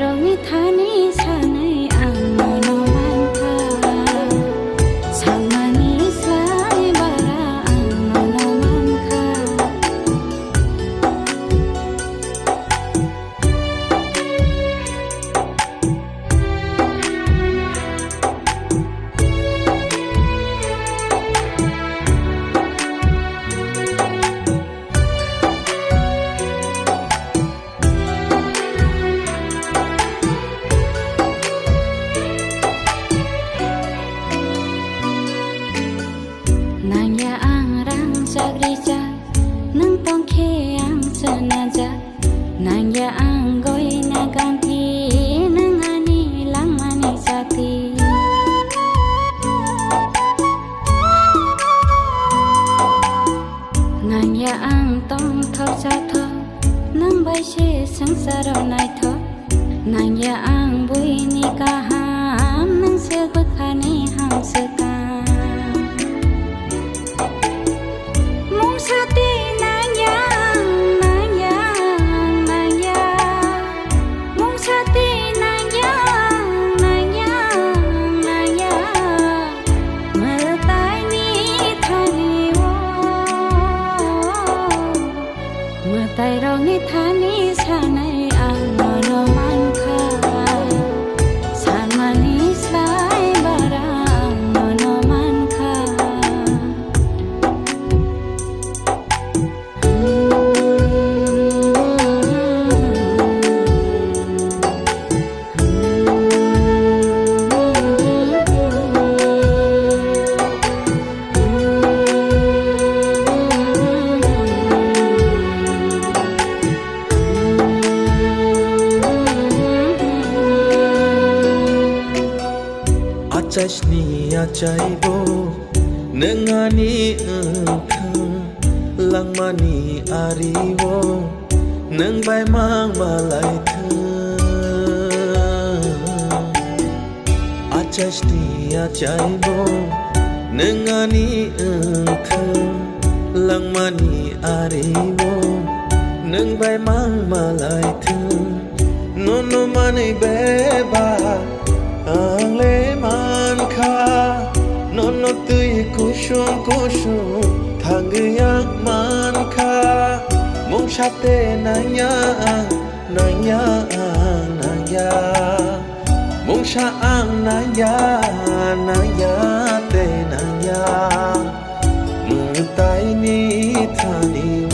रंगी थानी सानै आंनो नमानखा सानमानि स्लाय बारा आंनो नमानखा Nanya ang rang sagrija nang tongkhe ang sanaja Nanya ang goy na ganti nang ani lang mani sati Nanya ang tong thau sa thau nang bai she sangsaro nai tho Nanya ang bui ni kaham nang se bakhani ham seka Sati nanyang nanyang nanyang mong sati nanyang nanyang nanyang malatay ni thani wo matay rong ni thani sanay ang nonoman kha sanmani slay barang nonoman kha Achashni achaibo nengani engkang langmani ariwo neng bai mang malai thang Achashni achaibo nengani engkang langmani ariwo neng bai mang malai thang no mani beba ang le man kha no tươi kusum thang yak man kha mong chate nanya mong cha ang nanya te nanya mu tai ni thani